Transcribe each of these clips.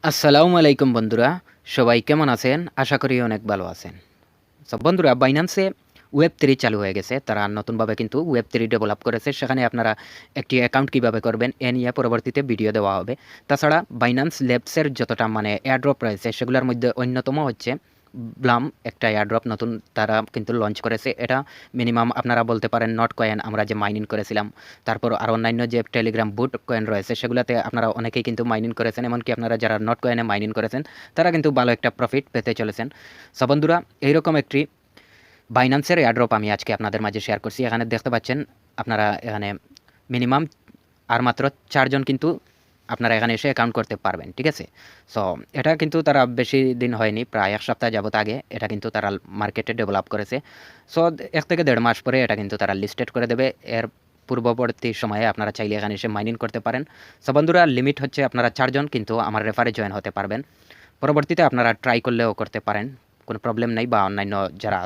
আসসালামু আলাইকুম বন্ধুরা, সবাই কেমন আছেন? আশা করি অনেক ভালো আছেন। বন্ধুরা, বাইন্যান্সে ওয়েব3 চালু হয়ে গেছে। তারা নতুনভাবে কিন্তু ওয়েব3 ডেভেলপ করেছে। সেখানে আপনারা একটি অ্যাকাউন্ট কিভাবে করবেন এ নিয়ে পরবর্তীতে ভিডিও দেওয়া হবে। তাছাড়া বাইন্যান্স ল্যাবসের যতটা এয়ারড্রপ রয়েছে সেগুলোর মধ্যে অন্যতম হচ্ছে ব্লাম, একটা এয়ারড্রপ নতুন তারা কিন্তু লঞ্চ করেছে। এটা মিনিমাম আপনারা বলতে পারেন নট কয়েন আমরা যে মাইনিং করেছিলাম, তারপর আর অন্যান্য যে টেলিগ্রাম বুট কয়েন রয়েছে সেগুলোতে আপনারা অনেকেই কিন্তু মাইনিং করেছেন। এমনকি আপনারা যারা নট কয়েনে মাইনিং করেছেন তারা কিন্তু ভালো একটা প্রফিট পেতে চলেছেন। বন্ধুরা, এইরকম একটি বাইন্যান্সের এয়ারড্রপ আমি আজকে আপনাদের মাঝে শেয়ার করছি। এখানে দেখতে পাচ্ছেন আপনারা এখানে মিনিমাম আর মাত্র 4 জন কিন্তু আপনারা এখানে এসে অ্যাকাউন্ট করতে পারবেন। ঠিক আছে? সো এটা কিন্তু তারা বেশি দিন হয়নি, প্রায় ১ সপ্তাহ যাবত আগে এটা কিন্তু তারা মার্কেটে ডেভেলপ করেছে। সো ১ থেকে ১.৫ মাস পরে এটা কিন্তু তারা লিস্টেড করে দেবে। এর পূর্ববর্তী সময়ে আপনারা চাইলে এখানে এসে মাইনিং করতে পারেন। বন্ধুরা, লিমিট হচ্ছে আপনারা 4 জন কিন্তু আমার রেফারে জয়েন হতে পারবেন। পরবর্তীতে আপনারা ট্রাই করলেও করতে পারেন, কোনো প্রবলেম নেই। বা অন্যান্য যারা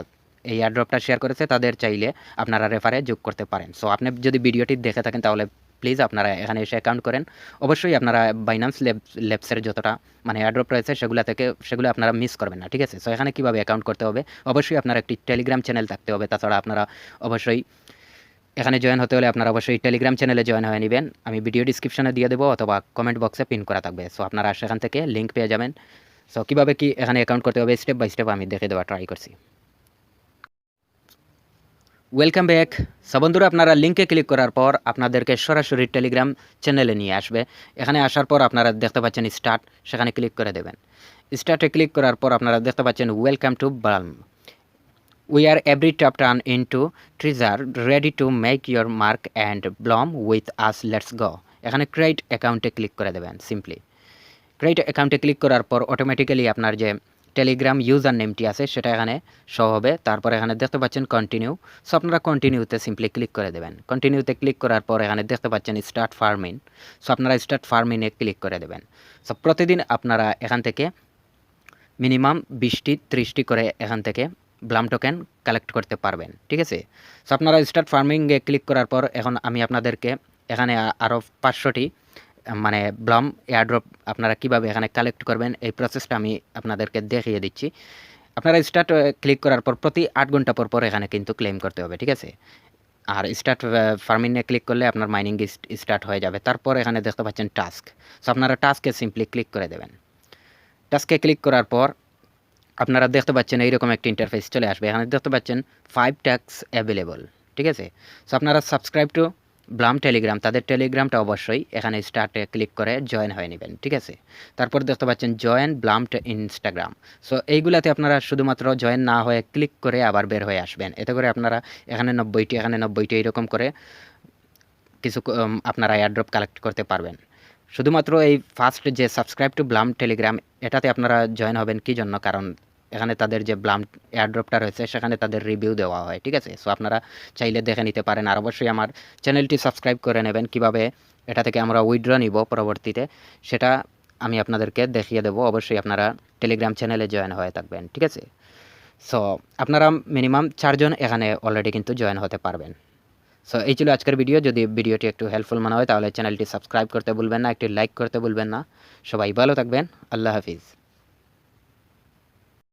এই এয়ারড্রপটা শেয়ার করেছে তাদের চাইলে আপনারা রেফারে যোগ করতে পারেন। সো আপনি যদি ভিডিওটি দেখে থাকেন তাহলে প্লিজ আপনারা এখানে এসে অ্যাকাউন্ট করেন। অবশ্যই আপনারা বাইন্যান্স ল্যাবসের যতটা এয়ারড্রপ রয়েছে সেগুলো আপনারা মিস করবেন না। ঠিক আছে? সো এখানে কীভাবে অ্যাকাউন্ট করতে হবে, অবশ্যই আপনার একটি টেলিগ্রাম চ্যানেল থাকতে হবে। তাছাড়া আপনারা অবশ্যই এখানে জয়েন হতে হলে আপনারা অবশ্যই টেলিগ্রাম চ্যানেলে জয়েন হয়ে নেবেন। আমি ভিডিও ডিসক্রিপশনে দিয়ে দেবো অথবা কমেন্ট বক্সে পিন করা থাকবে। সো আপনারা সেখান থেকে লিঙ্ক পেয়ে যাবেন। সো কীভাবে কি এখানে অ্যাকাউন্ট করতে হবে স্টেপ বাই স্টেপ আমি দেখে দেওয়ার ট্রাই করছি। Welcome back. বন্ধুরা, আপনারা লিঙ্কে ক্লিক করার পর আপনাদেরকে সরাসরি টেলিগ্রাম চ্যানেলে নিয়ে আসবে। এখানে আসার পর আপনারা দেখতে পাচ্ছেন স্টার্ট, সেখানে ক্লিক করে দেবেন। স্টার্টে ক্লিক করার পর আপনারা দেখতে পাচ্ছেন welcome to Bloom. We are every top turn into treasure ready to make your mark and Bloom with us, let's go. এখানে ক্রিয়েট অ্যাকাউন্টে ক্লিক করে দেবেন। সিম্পলি ক্রিয়েট অ্যাকাউন্টে ক্লিক করার পর অটোমেটিক্যালি আপনার যে টেলিগ্রাম ইউজার নেমটি আছে সেটা এখানে শো হবে। তারপর এখানে দেখতে পাচ্ছেন কন্টিনিউ। সো আপনারা কন্টিনিউতে সিম্পলি ক্লিক করে দেবেন। কন্টিনিউতে ক্লিক করার পর এখানে দেখতে পাচ্ছেন স্টার্ট ফার্মিং। সো আপনারা স্টার্ট ফার্মিংয়ে ক্লিক করে দেবেন। সো প্রতিদিন আপনারা এখান থেকে মিনিমাম 20টি 30টি করে এখান থেকে ব্লাম টোকেন কালেক্ট করতে পারবেন। ঠিক আছে? সো আপনারা স্টার্ট ফার্মিংয়ে ক্লিক করার পর এখন আমি আপনাদেরকে এখানে আরও 500টি ব্লাম এয়ারড্রপ আপনারা কীভাবে এখানে কালেক্ট করবেন এই প্রসেসটা আমি আপনাদেরকে দেখিয়ে দিচ্ছি। আপনারা স্টার্ট ক্লিক করার পর প্রতি 8 ঘন্টা পর পর এখানে কিন্তু ক্লেম করতে হবে। ঠিক আছে? আর স্টার্ট ফার্মিংয়ে ক্লিক করলে আপনার মাইনিং স্টার্ট হয়ে যাবে। তারপর এখানে দেখতে পাচ্ছেন টাস্ক। সো আপনারা টাস্কে সিম্পলি ক্লিক করে দেবেন। টাস্কে ক্লিক করার পর আপনারা দেখতে পাচ্ছেন এইরকম একটা ইন্টারফেস চলে আসবে। এখানে দেখতে পাচ্ছেন 5 টাস্ক অ্যাভেলেবল। ঠিক আছে? সো আপনারা সাবস্ক্রাইব টু ব্লাম টেলিগ্রাম, তাদের টেলিগ্রামটা অবশ্যই এখানে স্টার্টে ক্লিক করে জয়েন হয়ে নেবেন। ঠিক আছে? তারপর দেখতে পাচ্ছেন জয়েন ব্লাম ইনস্টাগ্রাম। সো এইগুলাতে আপনারা শুধুমাত্র জয়েন না হয়ে ক্লিক করে আবার বের হয়ে আসবেন। এতে করে আপনারা এখানে 90টি এখানে 90টি এইরকম করে কিছু আপনারা এয়ারড্রপ কালেক্ট করতে পারবেন। শুধুমাত্র এই ফার্স্ট যে সাবস্ক্রাইব টু ব্লাম টেলিগ্রাম এটাতে আপনারা জয়েন হবেন কী জন্য? কারণ এখানে তাদের যে ব্লাম এয়ারড্রপটা রয়েছে সেখানে তাদের রিভিউ দেওয়া হয়। ঠিক আছে? সো আপনারা চাইলে দেখে নিতে পারেন। আর অবশ্যই আমার চ্যানেলটি সাবস্ক্রাইব করে নেবেন। কিভাবে এটা থেকে আমরা উইথড্র নিব পরবর্তীতে সেটা আমি আপনাদেরকে দেখিয়ে দেবো। অবশ্যই আপনারা টেলিগ্রাম চ্যানেলে জয়েন হয়ে থাকবেন। ঠিক আছে? সো আপনারা মিনিমাম 4 জন এখানে অলরেডি কিন্তু জয়েন হতে পারবেন। সো এই ছিল আজকের ভিডিও। যদি ভিডিওটি একটু হেল্পফুল মনে হয় তাহলে চ্যানেলটি সাবস্ক্রাইব করতে ভুলবেন না, একটি লাইক করতে ভুলবেন না। সবাই ভালো থাকবেন। আল্লাহ হাফিজ।